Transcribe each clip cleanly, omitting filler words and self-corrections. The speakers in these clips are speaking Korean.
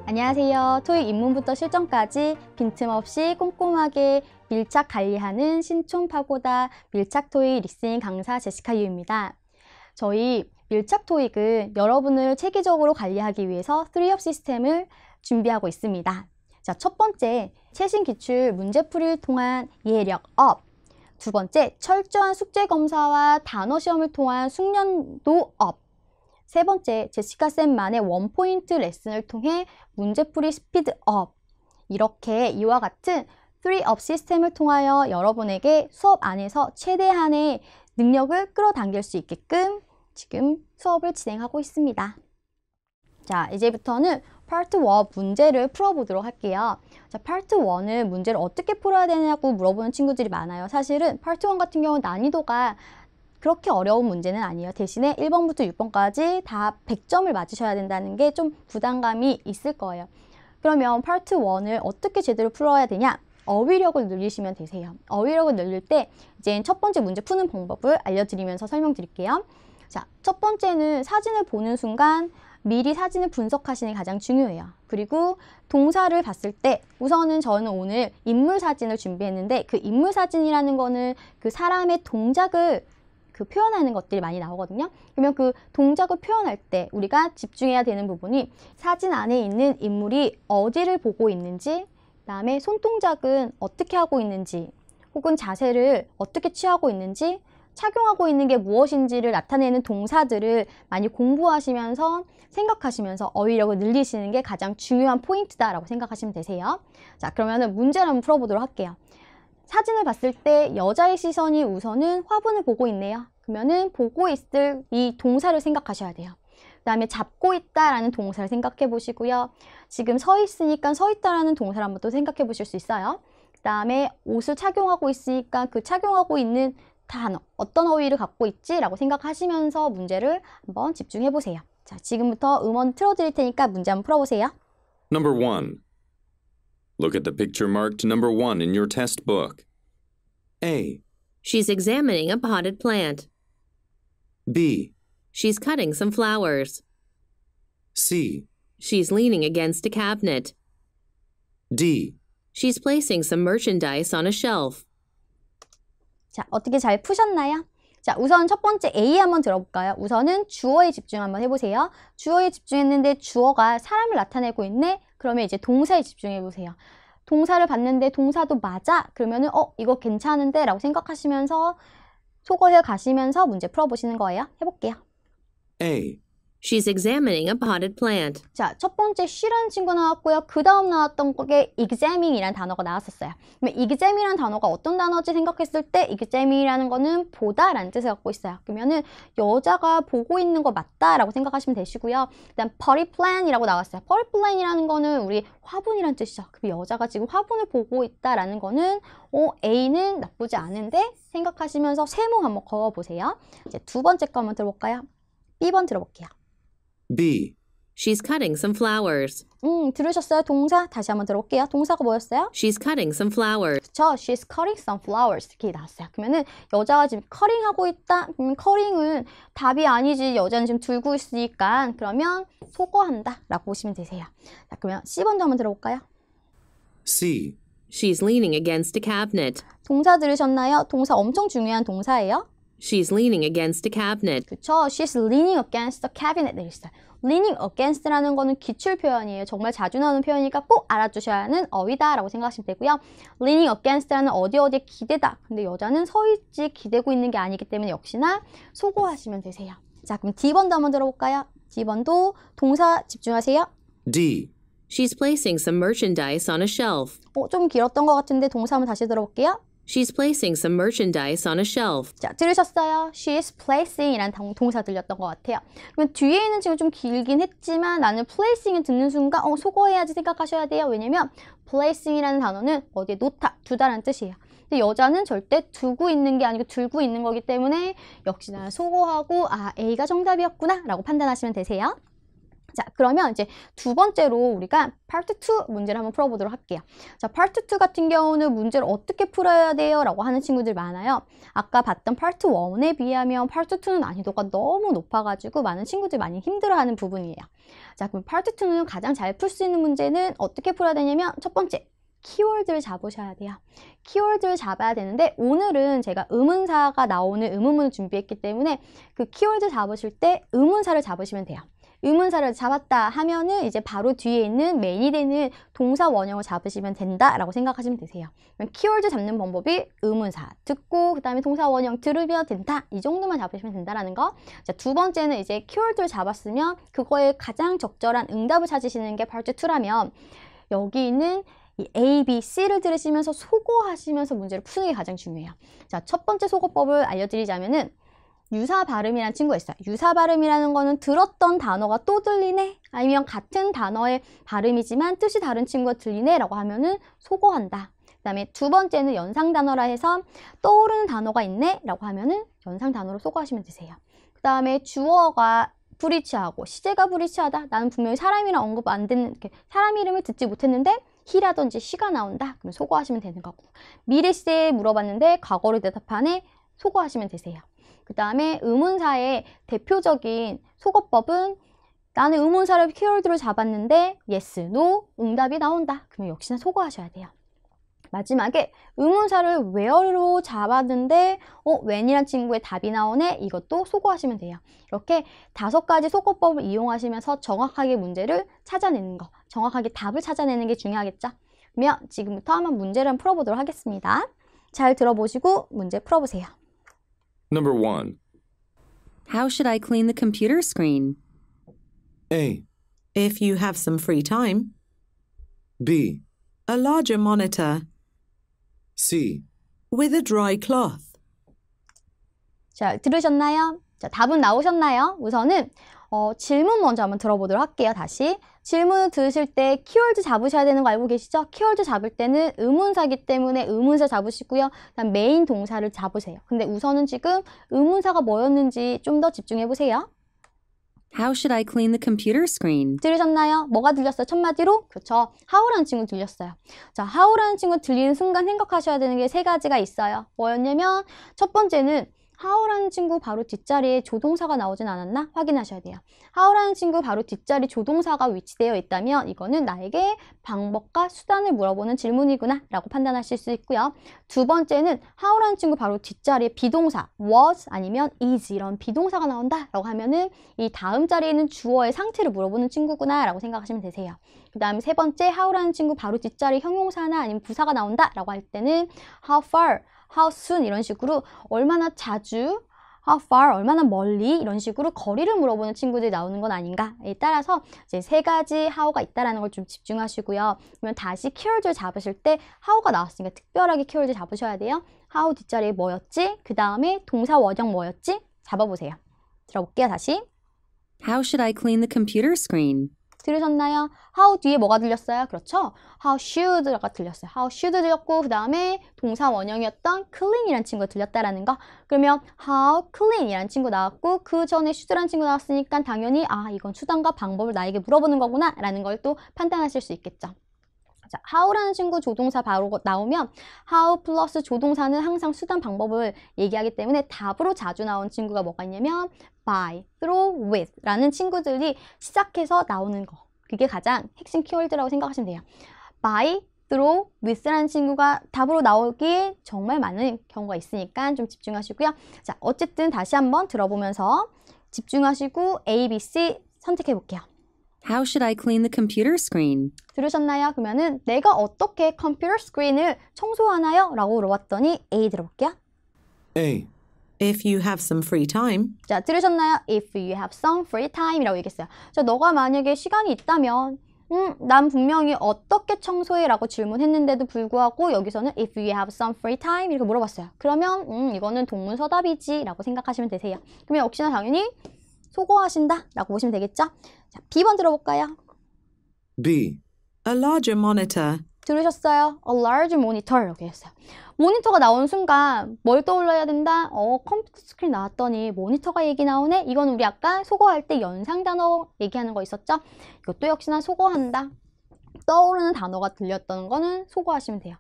안녕하세요. 토익 입문부터 실전까지 빈틈없이 꼼꼼하게 밀착 관리하는 신촌파고다 밀착 토익 리스닝 강사 제시카 유입니다. 저희 밀착 토익은 여러분을 체계적으로 관리하기 위해서 3업 시스템을 준비하고 있습니다. 자, 첫 번째, 최신 기출 문제풀이를 통한 이해력 업. 두 번째, 철저한 숙제 검사와 단어 시험을 통한 숙련도 업. 세 번째, 제시카쌤만의 원포인트 레슨을 통해 문제풀이 스피드업. 이렇게 이와 같은 3업 시스템을 통하여 여러분에게 수업 안에서 최대한의 능력을 끌어당길 수 있게끔 지금 수업을 진행하고 있습니다. 자, 이제부터는 파트 1 문제를 풀어보도록 할게요. 자, 파트 1은 문제를 어떻게 풀어야 되냐고 물어보는 친구들이 많아요. 사실은 파트 1 같은 경우는 난이도가 그렇게 어려운 문제는 아니에요. 대신에 1번부터 6번까지 다 100점을 맞으셔야 된다는 게 좀 부담감이 있을 거예요. 그러면 파트 1을 어떻게 제대로 풀어야 되냐? 어휘력을 늘리시면 되세요. 어휘력을 늘릴 때 이제 첫 번째 문제 푸는 방법을 알려드리면서 설명드릴게요. 자, 첫 번째는 사진을 보는 순간 미리 사진을 분석하시는 게 가장 중요해요. 그리고 동사를 봤을 때 우선은 저는 오늘 인물 사진을 준비했는데 그 인물 사진이라는 거는 그 사람의 동작을 표현하는 것들이 많이 나오거든요. 그러면 그 동작을 표현할 때 우리가 집중해야 되는 부분이 사진 안에 있는 인물이 어디를 보고 있는지, 그다음에 손동작은 어떻게 하고 있는지, 혹은 자세를 어떻게 취하고 있는지, 착용하고 있는 게 무엇인지를 나타내는 동사들을 많이 공부하시면서 생각하시면서 어휘력을 늘리시는 게 가장 중요한 포인트다라고 생각하시면 되세요. 자, 그러면은 문제를 한번 풀어보도록 할게요. 사진을 봤을 때 여자의 시선이 우선은 화분을 보고 있네요. 그러면은 보고 있을 이 동사를 생각하셔야 돼요. 그 다음에 잡고 있다라는 동사를 생각해 보시고요. 지금 서 있으니까 서 있다라는 동사를 한번 또 생각해 보실 수 있어요. 그 다음에 옷을 착용하고 있으니까 그 착용하고 있는 단어, 어떤 어휘를 갖고 있지? 라고 생각하시면서 문제를 한번 집중해 보세요. 자, 지금부터 음원 틀어드릴 테니까 문제 한번 풀어보세요. Number 1. Look at the picture marked number 1 in your test book. A. She's examining a potted plant. B. She's cutting some flowers. C. She's leaning against a cabinet. D. She's placing some merchandise on a shelf. 자, 어떻게 잘 푸셨나요? 자, 우선 첫 번째 A 한번 들어볼까요? 우선은 주어에 집중 한번 해보세요. 주어에 집중했는데 주어가 사람을 나타내고 있네? 그러면 이제 동사에 집중해보세요. 동사를 봤는데 동사도 맞아? 그러면은 이거 괜찮은데? 라고 생각하시면서 속어해 가시면서 문제 풀어보시는 거예요. 해볼게요. A. She's examining a potted plant. 자, 첫 번째 she라는 친구 나왔고요. 그 다음 나왔던 게 examining이라는 단어가 나왔었어요. 그러면 examin이라는 단어가 어떤 단어지 생각했을 때 examin이라는 거는 보다라는 뜻을 갖고 있어요. 그러면은 여자가 보고 있는 거 맞다라고 생각하시면 되시고요. 그다음 potted plant이라고 나왔어요. potted plant이라는 거는 우리 화분이라는 뜻이죠. 그럼 여자가 지금 화분을 보고 있다라는 거는 A는 나쁘지 않은데 생각하시면서 세모 한번 그어보세요. 이제 두 번째 거 한번 들어볼까요? B번 들어볼게요. B. She's cutting some flowers. 들으셨어요? 동사? 다시 한번 들어볼게요. 동사가 뭐였어요? She's cutting some flowers. 그쵸? She's cutting some flowers. 이렇게 나왔어요. 그러면은 여자가 지금 커링하고 있다? 그러면 커링은 답이 아니지. 여자는 지금 들고 있으니까 그러면 소거한다 라고 보시면 되세요. 자, 그러면 C번도 한번 들어볼까요? C. She's leaning against a cabinet. 동사 들으셨나요? 동사 엄청 중요한 동사예요. She's leaning against a cabinet. 그쵸? She's leaning against the cabinet. 네, 있어요. leaning against라는 거는 기출 표현이에요. 정말 자주 나오는 표현이니까 꼭 알아두셔야 하는 어휘다라고 생각하시면 되고요. leaning against라는 어디에 기대다. 근데 여자는 서 있지 기대고 있는 게 아니기 때문에 역시나 소거하시면 되세요. 자, 그럼 D번도 한번 들어볼까요? D번도 동사 집중하세요. D. She's placing some merchandise on a shelf. 좀 길었던 것 같은데 동사 한번 다시 들어볼게요. She's placing some merchandise on a shelf. 자, 들으셨어요? She's placing 이라는 동사 들렸던 것 같아요. 그러면 뒤에 있는 지금 좀 길긴 했지만 나는 placing을 듣는 순간 소거해야지 생각하셔야 돼요. 왜냐면 placing이라는 단어는 어디에 놓다, 두다라는 뜻이에요. 근데 여자는 절대 두고 있는 게 아니고 들고 있는 거기 때문에 역시나 소거하고 A가 정답이었구나 라고 판단하시면 되세요. 자, 그러면 이제 두 번째로 우리가 파트 2 문제를 한번 풀어보도록 할게요. 자, 파트 2 같은 경우는 문제를 어떻게 풀어야 돼요? 라고 하는 친구들 많아요. 아까 봤던 파트 1에 비하면 파트 2는 난이도가 너무 높아가지고 많은 친구들이 많이 힘들어하는 부분이에요. 자, 그럼 파트 2는 가장 잘 풀 수 있는 문제는 어떻게 풀어야 되냐면 첫 번째, 키워드를 잡으셔야 돼요. 키워드를 잡아야 되는데 오늘은 제가 의문사가 나오는 의문문을 준비했기 때문에 그 키워드 잡으실 때 의문사를 잡으시면 돼요. 의문사를 잡았다 하면은 이제 바로 뒤에 있는 메인이 되는 동사 원형을 잡으시면 된다라고 생각하시면 되세요. 키워드 잡는 방법이 의문사 듣고 그 다음에 동사 원형 들으면 된다 이 정도만 잡으시면 된다라는 거. 자, 두 번째는 이제 키워드를 잡았으면 그거에 가장 적절한 응답을 찾으시는 게 파트 2라면 여기 있는 이 A, B, C를 들으시면서 소거하시면서 문제를 푸는 게 가장 중요해요. 자, 첫 번째 소거법을 알려드리자면은 유사 발음이라는 친구가 있어요. 유사 발음이라는 거는 들었던 단어가 또 들리네? 아니면 같은 단어의 발음이지만 뜻이 다른 친구가 들리네? 라고 하면은 소거한다. 그 다음에 두 번째는 연상 단어라 해서 떠오르는 단어가 있네? 라고 하면은 연상 단어로 소거하시면 되세요. 그 다음에 주어가 불일치하고 시제가 불일치하다. 나는 분명히 사람이랑 언급 안 듣는, 사람 이름을 듣지 못했는데 he라든지 she가 나온다. 그럼 소거하시면 되는 거고. 미래 시제에 물어봤는데 과거로 대답하네? 소거하시면 되세요. 그 다음에 의문사의 대표적인 소거법은 나는 의문사를 키워드로 잡았는데 yes, no, 응답이 나온다. 그러면 역시나 소거하셔야 돼요. 마지막에 의문사를 where로 잡았는데 when이란 친구의 답이 나오네. 이것도 소거하시면 돼요. 이렇게 5가지 소거법을 이용하시면서 정확하게 문제를 찾아내는 거, 정확하게 답을 찾아내는 게 중요하겠죠. 그러면 지금부터 한번 문제를 풀어보도록 하겠습니다. 잘 들어보시고 문제 풀어보세요. Number 1. How should I clean the computer screen? A. If you have some free time, B. a larger monitor C. with a dry cloth. 자, 들으셨나요? 자, 답은 나오셨나요? 우선은 질문 먼저 한번 들어보도록 할게요. 다시. 질문을 들으실 때 키워드 잡으셔야 되는 거 알고 계시죠? 키워드 잡을 때는 의문사기 때문에 의문사 잡으시고요. 그다음 메인 동사를 잡으세요. 근데 우선은 지금 의문사가 뭐였는지 좀 더 집중해 보세요. How should I clean the computer screen? 들으셨나요? 뭐가 들렸어요? 첫 마디로? 그렇죠. how라는 친구 들렸어요. 자, how라는 친구 들리는 순간 생각하셔야 되는 게 3가지가 있어요. 뭐였냐면 첫 번째는 how라는 친구 바로 뒷자리에 조동사가 나오진 않았나? 확인하셔야 돼요. how라는 친구 바로 뒷자리 조동사가 위치되어 있다면 이거는 나에게 방법과 수단을 물어보는 질문이구나 라고 판단하실 수 있고요. 두 번째는 how라는 친구 바로 뒷자리에 비동사 was 아니면 is 이런 비동사가 나온다 라고 하면은 이 다음 자리에 있는 주어의 상태를 물어보는 친구구나 라고 생각하시면 되세요. 그 다음에 세 번째 how라는 친구 바로 뒷자리 형용사나 아니면 부사가 나온다 라고 할 때는 how far, how soon 이런 식으로 얼마나 자주, how far, 얼마나 멀리 이런 식으로 거리를 물어보는 친구들이 나오는 건 아닌가에 따라서 이제 3가지 how가 있다는 걸 좀 집중하시고요. 그러면 다시 키워드를 잡으실 때 how가 나왔으니까 특별하게 키워드 잡으셔야 돼요. how 뒷자리에 뭐였지? 그 다음에 동사 원형 뭐였지? 잡아보세요. 들어볼게요. 다시. How should I clean the computer screen? 들으셨나요? how 뒤에 뭐가 들렸어요? 그렇죠? how should가 들렸어요. how should 들렸고 그 다음에 동사 원형이었던 clean이라는 친구가 들렸다라는 거. 그러면 how clean이라는 친구 나왔고 그 전에 should라는 친구 나왔으니까 당연히 이건 수단과 방법을 나에게 물어보는 거구나 라는 걸 또 판단하실 수 있겠죠. 자, how라는 친구 조동사 바로 나오면 how 플러스 조동사는 항상 수단 방법을 얘기하기 때문에 답으로 자주 나온 친구가 뭐가 있냐면 by, through, with 라는 친구들이 시작해서 나오는 거. 그게 가장 핵심 키워드라고 생각하시면 돼요. by, through, with라는 친구가 답으로 나오기에 정말 많은 경우가 있으니까 좀 집중하시고요. 자, 어쨌든 다시 한번 들어보면서 집중하시고 A, B, C 선택해 볼게요. How should I clean the computer screen? 들으셨나요? 그러면은 내가 어떻게 컴퓨터 스크린을 청소하나요? 라고 물어봤더니 A 들어볼게요. A. If you have some free time, 자, 들으셨나요? If you have some free time 이라고 얘기했어요. 자, 너가 만약에 시간이 있다면 난 분명히 어떻게 청소해? 라고 질문했는데도 불구하고 여기서는 If you have some free time 이렇게 물어봤어요. 그러면 이거는 동문서답이지 라고 생각하시면 되세요. 그러면 역시나 당연히 소거하신다 라고 보시면 되겠죠? 자, B번 들어볼까요? B. a larger monitor 들으셨어요? A large monitor 이렇게 했어요. 모니터가 나온 순간 뭘 떠올려야 된다? 컴퓨터 스크린 나왔더니 모니터가 얘기 나오네? 이건 우리 아까 속어할 때 연상 단어 얘기하는 거 있었죠? 이것도 역시나 속어한다. 떠오르는 단어가 들렸던 거는 속어하시면 돼요.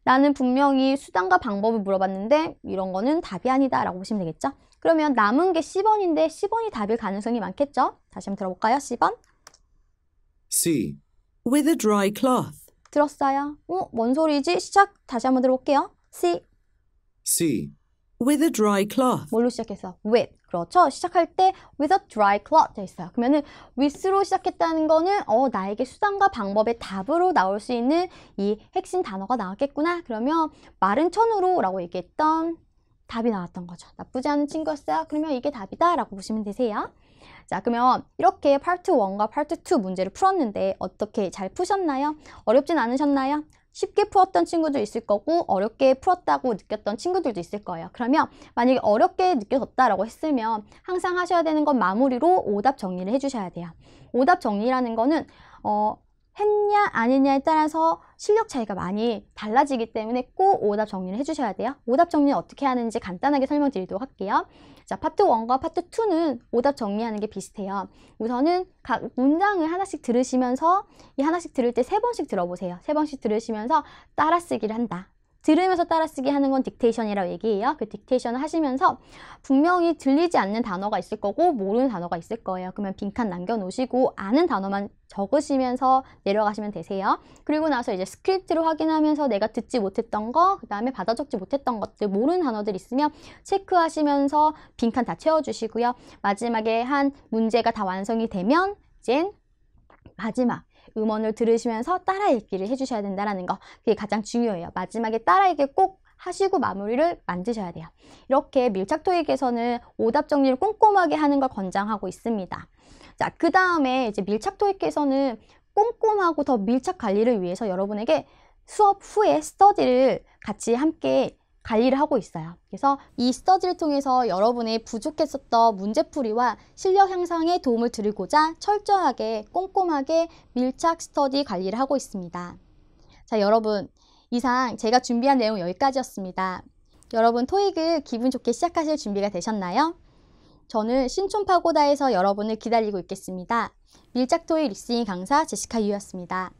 나는 분명히 수단과 방법을 물어봤는데 이런 거는 답이 아니다 라고 보시면 되겠죠? 그러면 남은 게 C번인데 C번이 답일 가능성이 많겠죠? 다시 한번 들어볼까요? C번. C. With a dry cloth. 들었어요? 뭔 소리지? 시작 다시 한번 들어볼게요. C. C. With a dry cloth. 뭘로 시작했어? With. 그렇죠? 시작할 때 with a dry cloth 돼 있어요. 그러면은 with로 시작했다는 거는 나에게 수단과 방법의 답으로 나올 수 있는 이 핵심 단어가 나왔겠구나. 그러면 마른 천으로 라고 얘기했던 답이 나왔던 거죠. 나쁘지 않은 친구였어요. 그러면 이게 답이다 라고 보시면 되세요. 자, 그러면 이렇게 파트 1과 파트 2 문제를 풀었는데 어떻게 잘 푸셨나요? 어렵진 않으셨나요? 쉽게 풀었던 친구도 있을 거고 어렵게 풀었다고 느꼈던 친구들도 있을 거예요. 그러면 만약에 어렵게 느껴졌다라고 했으면 항상 하셔야 되는 건 마무리로 오답 정리를 해주셔야 돼요. 오답 정리라는 거는 했냐 안 했냐에 따라서 실력 차이가 많이 달라지기 때문에 꼭 오답 정리를 해주셔야 돼요. 오답 정리는 어떻게 하는지 간단하게 설명드리도록 할게요. 자, 파트 1과 파트 2는 오답 정리하는 게 비슷해요. 우선은 각 문장을 하나씩 들으시면서 이 하나씩 들을 때 3번씩 들어보세요. 3번씩 들으시면서 따라쓰기를 한다. 들으면서 따라쓰기 하는 건 딕테이션이라고 얘기해요. 그 딕테이션을 하시면서 분명히 들리지 않는 단어가 있을 거고 모르는 단어가 있을 거예요. 그러면 빈칸 남겨놓으시고 아는 단어만 적으시면서 내려가시면 되세요. 그리고 나서 이제 스크립트를 확인하면서 내가 듣지 못했던 거, 그 다음에 받아 적지 못했던 것들, 모르는 단어들 있으면 체크하시면서 빈칸 다 채워주시고요. 마지막에 한 문제가 다 완성이 되면 이젠 마지막 음원을 들으시면서 따라 읽기를 해주셔야 된다는 거, 그게 가장 중요해요. 마지막에 따라 읽기 꼭 하시고 마무리를 만드셔야 돼요. 이렇게 밀착 토익에서는 오답 정리를 꼼꼼하게 하는 걸 권장하고 있습니다. 자, 그 다음에 이제 밀착 토익에서는 꼼꼼하고 더 밀착 관리를 위해서 여러분에게 수업 후에 스터디를 같이 함께 관리를 하고 있어요. 그래서 이 스터디를 통해서 여러분의 부족했었던 문제풀이와 실력 향상에 도움을 드리고자 철저하게 꼼꼼하게 밀착 스터디 관리를 하고 있습니다. 자, 여러분, 이상 제가 준비한 내용 여기까지였습니다. 여러분 토익을 기분 좋게 시작하실 준비가 되셨나요? 저는 신촌파고다에서 여러분을 기다리고 있겠습니다. 밀착 토익 리스닝 강사 제시카 유였습니다.